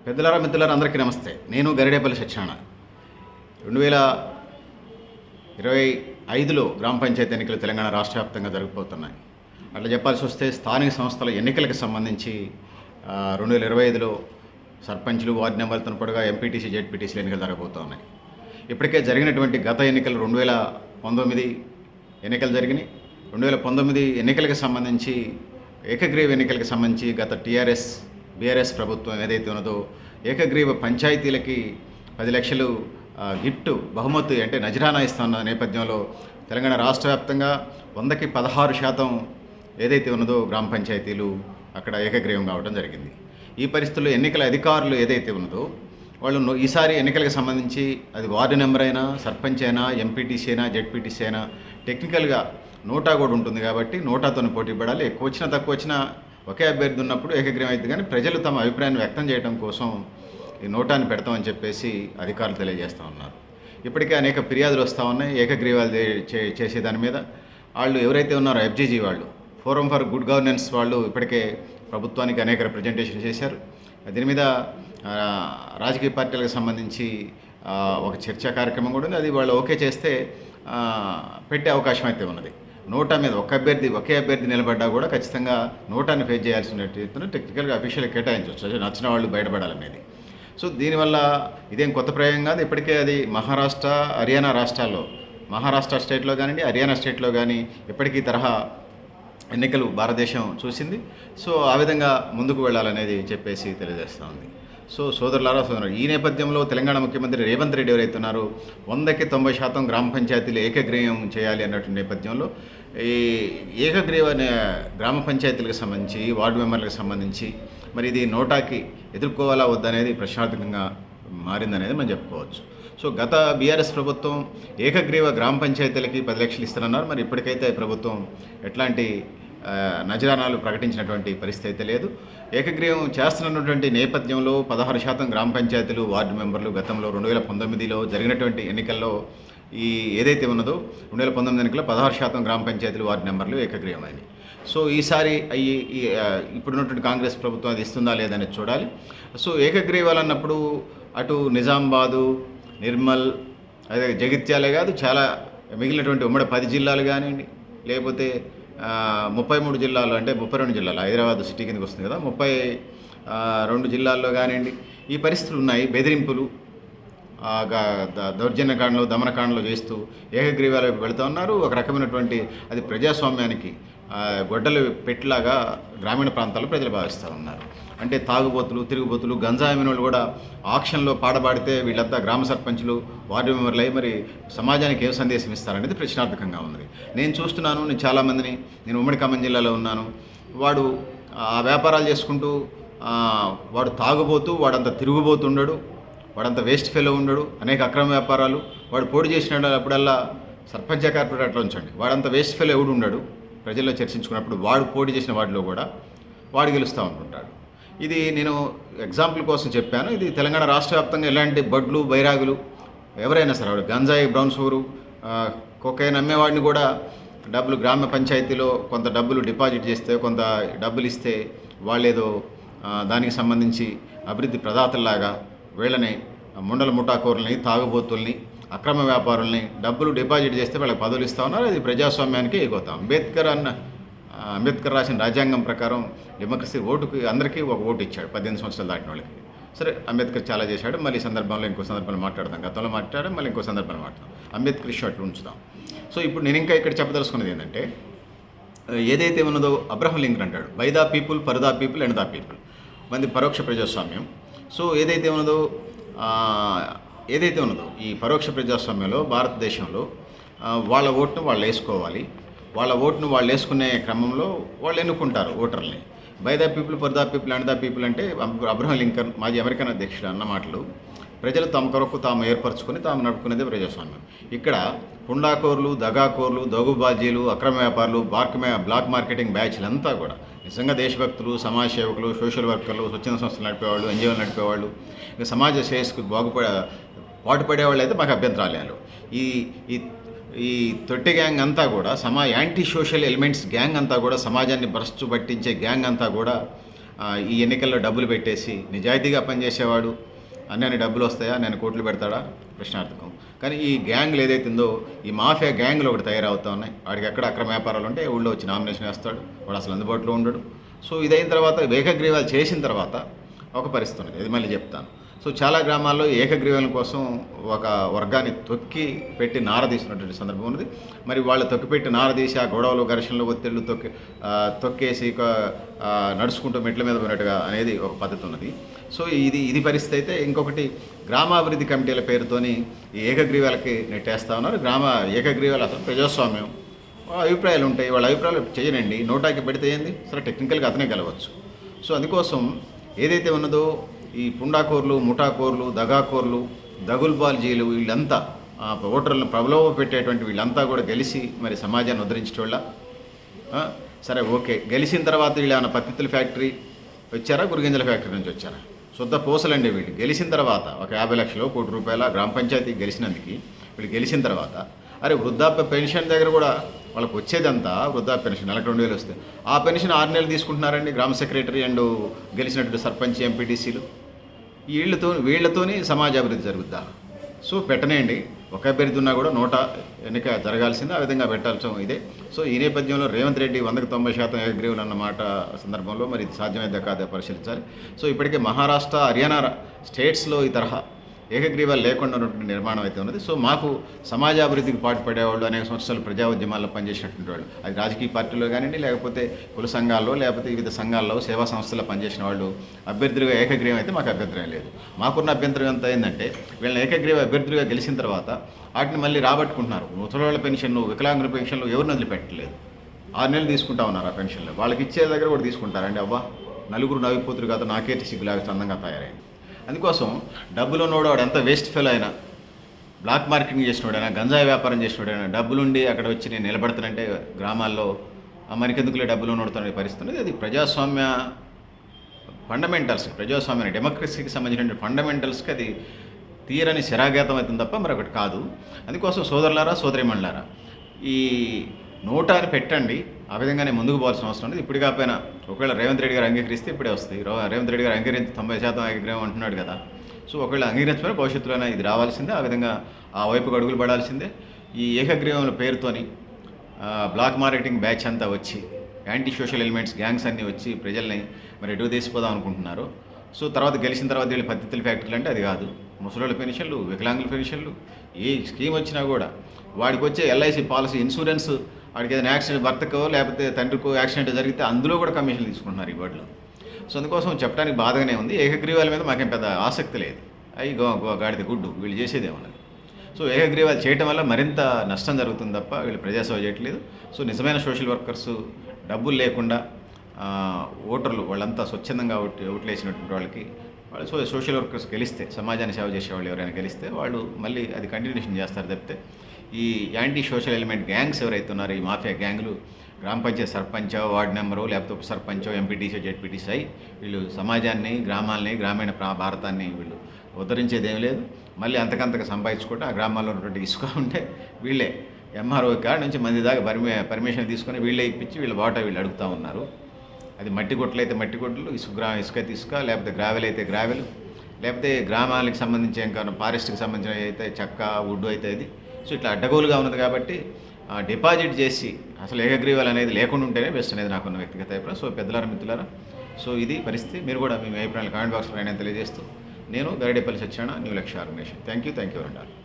పెద్దలారా మిత్రులారా అందరికీ నమస్తే. నేను గరిడేపల్లి సత్యనారాయణ. 2025లో గ్రామ పంచాయతీ ఎన్నికలు తెలంగాణ రాష్ట్ర వ్యాప్తంగా జరగబోతున్నాయి. అట్లా చెప్పాల్సి వస్తే స్థానిక సంస్థల ఎన్నికలకు సంబంధించి 2025లో సర్పంచ్లు, వార్డు మెంబర్లతో పాటుగా ఎంపీటీసీ, జెడ్పీటీసీలు ఎన్నికలు జరగబోతున్నాయి. ఇప్పటికే జరిగినటువంటి గత ఎన్నికలు 2019 ఎన్నికలు జరిగినాయి. 2019 ఎన్నికలకు సంబంధించి ఏకగ్రీవ ఎన్నికలకు సంబంధించి గత టీఆర్ఎస్ బీఆర్ఎస్ ప్రభుత్వం ఏదైతే ఉన్నదో ఏకగ్రీవ పంచాయతీలకి 10 లక్షలు గిఫ్ట్ బహుమతి అంటే నజరానా ఇస్తున్న నేపథ్యంలో తెలంగాణ రాష్ట్ర వ్యాప్తంగా 100కి 16% ఏదైతే ఉన్నదో గ్రామ పంచాయతీలు అక్కడ ఏకగ్రీవం కావడం జరిగింది. ఈ పరిస్థితుల్లో ఎన్నికల అధికారులు ఏదైతే ఉన్నదో వాళ్ళు ఈసారి ఎన్నికలకు సంబంధించి అది వార్డు నెంబర్ అయినా, సర్పంచ్ అయినా, ఎంపీటీసీ అయినా, జెడ్పీటీసీ అయినా టెక్నికల్గా నోటా కూడా ఉంటుంది కాబట్టి నోటాతో పోటీ పడాలి. ఎక్కువ వచ్చినా తక్కువ వచ్చినా ఒకే అభ్యర్థి ఉన్నప్పుడు ఏకగ్రీవం అయితే కానీ ప్రజలు తమ అభిప్రాయాన్ని వ్యక్తం చేయడం కోసం ఈ నోటాన్ని పెడతామని చెప్పేసి అధికారులు తెలియజేస్తూ ఉన్నారు. ఇప్పటికే అనేక ఫిర్యాదులు వస్తూ ఉన్నాయి ఏకగ్రీవాలు చేసే దాని మీద. వాళ్ళు ఎవరైతే ఉన్నారో ఎఫ్జీజీ వాళ్ళు, ఫోరం ఫర్ గుడ్ గవర్నెన్స్ వాళ్ళు ఇప్పటికే ప్రభుత్వానికి అనేక రిప్రజెంటేషన్ చేశారు. దీని మీద రాజకీయ పార్టీలకు సంబంధించి ఒక చర్చా కార్యక్రమం కూడా ఉంది. అది వాళ్ళు ఓకే చేస్తే పెట్టే అవకాశం అయితే ఉన్నది. నోటా మీద ఒకే అభ్యర్థి నిలబడ్డా కూడా ఖచ్చితంగా నోటాన్ని ఫేస్ చేయాల్సిన టెక్నికల్గా అఫీషియల్గా కేటాయించవచ్చు, నచ్చిన వాళ్ళు బయటపడాలనేది. సో దీనివల్ల ఇదేం కొత్త ప్రయోగం కాదు. ఇప్పటికే అది మహారాష్ట్ర, హర్యానా రాష్ట్రాల్లో, మహారాష్ట్ర స్టేట్లో కానివ్వండి, హర్యానా స్టేట్లో కానీ ఇప్పటికీ తరహా ఎన్నికలు భారతదేశం చూసింది. సో ఆ విధంగా ముందుకు వెళ్ళాలనేది చెప్పేసి తెలియజేస్తూ ఉంది. సో సోదరులారా, ఈ నేపథ్యంలో తెలంగాణ ముఖ్యమంత్రి రేవంత్ రెడ్డి ఎవరైతే ఉన్నారో 100కి 90% గ్రామ పంచాయతీలు ఏకగ్రీవం చేయాలి అన్నటువంటి నేపథ్యంలో ఈ ఏకగ్రీవ గ్రామ పంచాయతీలకు సంబంధించి, వార్డు మెంబర్లకు సంబంధించి మరి ఇది నోటాకి ఎదుర్కోవాలా వద్దనేది ప్రశ్నార్థకంగా మారిందనేది మనం చెప్పుకోవచ్చు. సో గత బీఆర్ఎస్ ప్రభుత్వం ఏకగ్రీవ గ్రామ పంచాయతీలకి 10 లక్షలు ఇస్తారన్నారు. మరి ఇప్పటికైతే ప్రభుత్వం ఎట్లాంటి నజరానాలు ప్రకటించినటువంటి పరిస్థితి అయితే లేదు. ఏకగ్రీవం చేస్తున్నటువంటి నేపథ్యంలో 16% గ్రామ పంచాయతీలు, వార్డు మెంబర్లు గతంలో 2019లో జరిగినటువంటి ఎన్నికల్లో ఈ ఏదైతే ఉన్నదో 2019 ఎన్నికల్లో 16% గ్రామ పంచాయతీలు, వార్డు మెంబర్లు ఏకగ్రీవమైనవి. సో ఈసారి ఇప్పుడున్నటువంటి కాంగ్రెస్ ప్రభుత్వం అది ఇస్తుందా లేదనేది చూడాలి. సో ఏకగ్రీవాలన్నప్పుడు అటు నిజామాబాదు, నిర్మల్, అదే జగిత్యాలే కాదు, చాలా మిగిలినటువంటి ఉమ్మడి 10 జిల్లాలు కానివ్వండి, లేకపోతే 33 జిల్లాలు అంటే 32 జిల్లాలు, హైదరాబాద్ సిటీ కిందకి వస్తుంది కదా, 32 జిల్లాల్లో కానివ్వండి ఈ పరిస్థితులు ఉన్నాయి. బెదిరింపులు, దౌర్జన్యకాండలు, దమనకాండలు చేస్తూ ఏకగ్రీవాలు వెళుతూ ఉన్నారు. ఒక రకమైనటువంటి అది ప్రజాస్వామ్యానికి గొడ్డలు పెట్టిలాగా గ్రామీణ ప్రాంతాల్లో ప్రజలు భావిస్తూ ఉన్నారు. అంటే తాగుబోతులు, తిరుగుబోతులు, గంజాయిన వాళ్ళు కూడా ఆక్షన్లో పాడబాడితే వీళ్ళంతా గ్రామ సర్పంచులు, వార్డు మెంబర్లు అయ్యి మరి సమాజానికి ఏం సందేశం ఇస్తారనేది ప్రశ్నార్థకంగా ఉన్నది. నేను చూస్తున్నాను, నేను చాలామందిని, నేను ఉమ్మడి ఖమ్మం జిల్లాలో ఉన్నాను. వాడు ఆ వ్యాపారాలు చేసుకుంటూ వాడు తాగుబోతూ, వాడంత తిరుగుబోతుండడు, వాడంత వేస్ట్ ఫెలో ఉండడు, అనేక అక్రమ వ్యాపారాలు, వాడు పోటీ చేసినప్పుడల్లా సర్పంచ్ కార్పొరేటర్ అట్లా ఉంచండి, వాడంత వేస్ట్ ఫెలో ఎవడు ఉండడు. ప్రజల్లో చర్చించుకున్నప్పుడు వాడు పోటీ చేసిన వాటిలో కూడా వాడు గెలుస్తూ ఉంటుంటాడు. ఇది నేను ఎగ్జాంపుల్ కోసం చెప్పాను. ఇది తెలంగాణ రాష్ట్ర వ్యాప్తంగా ఎలాంటి బడ్లు, బైరాగులు ఎవరైనా సరే, వాడు గంజాయి, బ్రౌన్ షుగరు, కొకైన్ అమ్మేవాడిని కూడా డబ్బులు గ్రామ పంచాయతీలో కొంత డబ్బులు డిపాజిట్ చేస్తే, కొంత డబ్బులు ఇస్తే వాళ్ళేదో దానికి సంబంధించి అభివృద్ధి ప్రదాతల్లాగా వీళ్ళని ముండల ముఠాకోరుల్ని, తాగుబోతుల్ని, అక్రమ వ్యాపారుల్ని డబ్బులు డిపాజిట్ చేస్తే వాళ్ళకి పదవులు ఇస్తూ ఉన్నారు. అది ప్రజాస్వామ్యానికి ఎగోతాం. అంబేద్కర్ రాసిన రాజ్యాంగం ప్రకారం డెమోక్రసీ ఓటుకి అందరికీ ఒక ఓటు ఇచ్చాడు 18 సంవత్సరాలు దాటిన వాళ్ళకి. సరే, అంబేద్కర్ చాలా చేశాడు. మళ్ళీ ఈ సందర్భంలో ఇంకో సందర్భంలో మాట్లాడదాం. గతంలో మాట్లాడడం, మళ్ళీ ఇంకో సందర్భంలో మాట్లాడదాం. అంబేద్కర్ ఇష్యూ అట్లా ఉంచుదాం. సో ఇప్పుడు నేను ఇంకా ఇక్కడ చెప్పదలుచుకున్నది ఏంటంటే, ఏదైతే ఉన్నదో అబ్రహం లింకన్ అంటాడు, by the people, for the people and the people, మంది పరోక్ష ప్రజాస్వామ్యం. సో ఏదైతే ఉన్నదో ఈ పరోక్ష ప్రజాస్వామ్యంలో భారతదేశంలో వాళ్ళ ఓటును వాళ్ళు వేసుకోవాలి. వాళ్ళ ఓటును వాళ్ళు వేసుకునే క్రమంలో వాళ్ళు ఎన్నుకుంటారు ఓటర్ని. By the people, for the people and the people అంటే అబ్రహం లింకన్ మాజీ అమెరికన్ అధ్యక్షుడు అన్న మాటలు. ప్రజలు తమ కొరకు తాము ఏర్పరచుకొని తాము నడుపుకునేదే ప్రజాస్వామ్యం. ఇక్కడ పుండాకోర్లు, దగాకోర్లు, దోగుబాజీలు, అక్రమ వ్యాపారులు, బ్లాక్ మార్కెటింగ్ బ్యాచ్లంతా కూడా నిజంగా దేశభక్తులు, సమాజ సేవకులు, సోషల్ వర్కర్లు, స్వచ్ఛంద సంస్థలు నడిపేవాళ్ళు, ఎన్జిఓలు నడిపేవాళ్ళు, ఇంకా సమాజ శ్రేయస్సుకు పాటుపడేవాళ్ళు అయితే మాకు అభ్యంతరాలు లేవు. ఈ తొట్టి గ్యాంగ్ అంతా కూడా యాంటీ సోషల్ ఎలిమెంట్స్ గ్యాంగ్ అంతా కూడా, సమాజాన్ని భ్రష్టు పట్టించే గ్యాంగ్ అంతా కూడా ఈ ఎన్నికల్లో డబ్బులు పెట్టేసి నిజాయితీగా పనిచేసేవాడు అన్నీ డబ్బులు వస్తాయా, నేను కోట్లు పెడతాడా ప్రశ్నార్థకం. కానీ ఈ గ్యాంగ్లు ఏదైతే ఉందో ఈ మాఫియా గ్యాంగ్లు ఒకటి తయారవుతా ఉన్నాయి. వాడికి ఎక్కడ అక్రమ వ్యాపారాలు ఉంటే ఊళ్ళో వచ్చి నామినేషన్ వేస్తాడు, వాడు అసలు అందుబాటులో ఉండడు. సో ఇదైన తర్వాత ఏకగ్రీవాలు చేసిన తర్వాత ఒక పరిస్థితి ఉన్నది, ఇది మళ్ళీ చెప్తాను. సో చాలా గ్రామాల్లో ఏకగ్రీవాల కోసం ఒక వర్గాన్ని తొక్కి పెట్టి నారదీసినటువంటి సందర్భం ఉన్నది. మరి వాళ్ళు తొక్కిపెట్టి నారదీసి ఆ గొడవలు ఘర్షణలు ఒత్తిళ్ళు తొక్కేసి నడుచుకుంటూ మెట్ల మీద పోయినట్టుగా అనేది ఒక పద్ధతి ఉన్నది. సో ఇది పరిస్థితి అయితే ఇంకొకటి గ్రామాభివృద్ధి కమిటీల పేరుతోని ఈ ఏకగ్రీవాలకి నెట్టేస్తా ఉన్నారు. ఏకగ్రీవాలు అసలు ప్రజాస్వామ్యం, అభిప్రాయాలు ఉంటాయి, వాళ్ళ అభిప్రాయాలు చేయనండి, నోటాకి పెడితే ఏంది, సరే టెక్నికల్గా అతనే గెలవచ్చు. సో అందుకోసం ఏదైతే ఉన్నదో ఈ పుండాకోర్లు, ముఠాకోర్లు, దగాకోర్లు, దగుల్బాల్జీలు వీళ్ళంతా ఓటర్లను ప్రబలోభ పెట్టేటువంటి వీళ్ళంతా కూడా గెలిచి మరి సమాజాన్ని ఉద్ధరించేటోళ్ళ. సరే ఓకే, గెలిచిన తర్వాత వీళ్ళు ఏమైనా పత్తిత్తుల ఫ్యాక్టరీ వచ్చారా, గురిగింజల ఫ్యాక్టరీ నుంచి వచ్చారా? శుద్ధ పూసలండి వీళ్ళు. గెలిచిన తర్వాత ఒక 50 లక్షలు, ₹1 కోటి గ్రామ పంచాయతీ గెలిచినందుకు వీళ్ళు గెలిచిన తర్వాత అరే వృద్ధాప్య పెన్షన్ దగ్గర కూడా వాళ్ళకి వచ్చేదంతా వృద్ధాప్య పెన్షన్ నెలకు 2,000 వస్తే ఆ పెన్షన్ 6 నెలలు తీసుకుంటున్నారండి గ్రామ సెక్రటరీ అండ్ గెలిచినటువంటి సర్పంచ్, ఎంపీటీసీలు. వీళ్ళతోని సమాజ అభివృద్ధి జరుగుద్దా? సో పెట్టనేయండి, ఒక అభ్యర్థి ఉన్నా కూడా నోటా ఎన్నిక జరగాల్సిందే, ఆ విధంగా పెట్టాల్సిన ఇదే. సో ఈ నేపథ్యంలో రేవంత్ రెడ్డి 100% ఏకగ్రీవులు అన్నమాట సందర్భంలో మరి ఇది సాధ్యమైందా కాదా పరిశీలించాలి. సో ఇప్పటికే మహారాష్ట్ర, హర్యానా స్టేట్స్లో ఈ తరహా ఏకగ్రీవాలు లేకుండా ఉన్నటువంటి నిర్మాణం అయితే ఉన్నది. సో మాకు సమాజాభివృద్ధికి పాటుపడేవాళ్ళు, అనేక సంవత్సరాలు ప్రజా ఉద్యమాల్లో పనిచేసినటువంటి వాళ్ళు, అది రాజకీయ పార్టీలో కానివ్వండి, లేకపోతే కుల సంఘాల్లో, లేకపోతే వివిధ సంఘాల్లో, సేవా సంస్థల్లో పనిచేసిన వాళ్ళు అభ్యర్థులుగా ఏకగ్రీవం అయితే మాకు అభ్యంతరం లేదు. మాకున్న అభ్యంతరం ఎంత అయిందంటే వీళ్ళని ఏకగ్రీవ అభ్యర్థులుగా గెలిచిన తర్వాత వాటిని మళ్ళీ రాబట్టుకుంటున్నారు. ముసలివాళ్ళ పెన్షన్లు, వికలాంగుల పెన్షన్లు ఎవరిని వదిలిపెట్టలేదు. 6 నెలలు తీసుకుంటా ఉన్నారు ఆ పెన్షన్లు. వాళ్ళకి ఇచ్చే దగ్గర కూడా తీసుకుంటారండి. అవ్వ నలుగురు నవ్విపోతురు కదా, నాకేటి సిగ్గులాగా చందంగా తయారైంది. అందుకోసం డబ్బులు ఉన్నవాడు వాడు ఎంత వేస్ట్ ఫెల్ అయినా, బ్లాక్ మార్కెటింగ్ చేసినవాడైనా, గంజాయి వ్యాపారం చేసినవాడైనా, డబ్బులుండి అక్కడ వచ్చి నేను నిలబడతానంటే గ్రామాల్లో మనకెందుకులే డబ్బులు ఉన్నోడుతున్న పరిస్థితి. అది ప్రజాస్వామ్య ఫండమెంటల్స్, ప్రజాస్వామ్య డెమోక్రసీకి సంబంధించిన ఫండమెంటల్స్కి అది తీరని శరాఘాతం అవుతుంది తప్ప మరొకటి కాదు. అందుకోసం సోదరులారా, సోదరిమణులారా, ఈ నోటాని పెట్టండి, ఆ విధంగానే ముందుకు పోవాల్సిన అవసరం ఉంది. ఇప్పుడు కాకపోయినా ఒకవేళ రేవంత్ రెడ్డి గారు అంగీకరిస్తే ఇప్పుడే వస్తాయి. రేవంత్ రెడ్డి గారు అంగీకరించి 90% ఏకగ్రీవం అంటున్నాడు కదా. సో ఒకవేళ అంగీకరించకపోయినా భవిష్యత్తులోనే ఇది రావాల్సిందే, ఆ విధంగా ఆ వైపుకు అడుగులు పడాల్సిందే. ఈ ఏకగ్రీవం పేరుతోని బ్లాక్ మార్కెటింగ్ బ్యాచ్ అంతా వచ్చి, యాంటీ సోషల్ ఎలిమెంట్స్, గ్యాంగ్స్ అన్నీ వచ్చి ప్రజల్ని మరి ఎటు తీసిపోదాం అనుకుంటున్నారు. సో తర్వాత గెలిచిన తర్వాత వీళ్ళు పత్తిత్తుల ఫ్యాక్టరీలు అంటే అది కాదు. ముసలోళ్ళ పెన్షన్లు, వికలాంగుల పెన్షన్లు, ఏ స్కీమ్ వచ్చినా కూడా వాడికి వచ్చే ఎల్ఐసి పాలసీ, ఇన్సూరెన్స్, వాడికి ఏదైనా యాక్సిడెంట్, భర్తకో లేకపోతే తండ్రికో యాక్సిడెంట్ జరిగితే అందులో కూడా కమిషన్లు తీసుకుంటున్నారు ఈ వాటిలో. సో అందుకోసం చెప్పడానికి బాధగానే ఉంది. ఏకగ్రీవాల మీద మాకేం పెద్ద ఆసక్తి లేదు. అవి గాడిద గుడ్డు, వీళ్ళు చేసేదేమన్నది. సో ఏకగ్రీవాలు చేయటం వల్ల మరింత నష్టం జరుగుతుంది తప్ప వీళ్ళు ప్రజాసేవ చేయట్లేదు. సో నిజమైన సోషల్ వర్కర్స్ డబ్బులు లేకుండా ఓటర్లు వాళ్ళంతా స్వచ్ఛందంగా ఓట్లేసినటువంటి వాళ్ళకి వాళ్ళు సోషల్ వర్కర్స్ గెలిస్తే, సమాజాన్ని సేవ చేసేవాళ్ళు ఎవరైనా గెలిస్తే వాళ్ళు మళ్ళీ అది కంటిన్యూషన్ చేస్తారు తప్పితే ఈ యాంటీ సోషల్ ఎలిమెంట్ గ్యాంగ్స్ ఎవరైతే ఉన్నారో, ఈ మాఫియా గ్యాంగులు గ్రామ పంచాయతీ సర్పంచో, వార్డు మెంబరో, లేకపోతే ఉప సర్పంచో, ఎంపీటీసీ, జెడ్పీటీసీ అయి వీళ్ళు సమాజాన్ని, గ్రామాలని, గ్రామీణ భారతాన్ని వీళ్ళు ఉద్ధరించేదేం లేదు. మళ్ళీ అంతకంతగా సంపాదించుకుంటే ఆ గ్రామాల్లో ఉన్నటువంటి ఇసుక ఉంటే వీళ్ళే ఎంఆర్ఓ కాడ నుంచి మంది దాకా పర్మిషన్ తీసుకొని వీళ్ళే ఇప్పించి వీళ్ళ వాటా వీళ్ళు అడుగుతూ ఉన్నారు. అది మట్టి గుట్టలు అయితే మట్టి గుట్టలు, ఇసుక అయితే ఇసుక, లేకపోతే గ్రావెల్ అయితే గ్రావెల్, లేకపోతే గ్రామాలకు సంబంధించి ఇంకా ఫారెస్ట్కి సంబంధించిన అయితే చెక్క, వుడ్ అయితే అది. సో ఇట్లా అడ్డగోలుగా ఉన్నది కాబట్టి డిపాజిట్ చేసి అసలు ఏకగ్రీవాలు అనేది లేకుండా ఉంటేనే బెస్ట్ అనేది నాకున్న వ్యక్తిగత అభిప్రాయం. సో పెద్దలారా, మిత్రులారా, సో ఇది పరిస్థితి. మీరు కూడా మీ అభిప్రాయాలు కామెంట్ బాక్స్లో అయినా తెలియజేస్తూ, నేను Garidepalli Satyanarayana, New Lakshya Organization. Thank you, thank you అండి.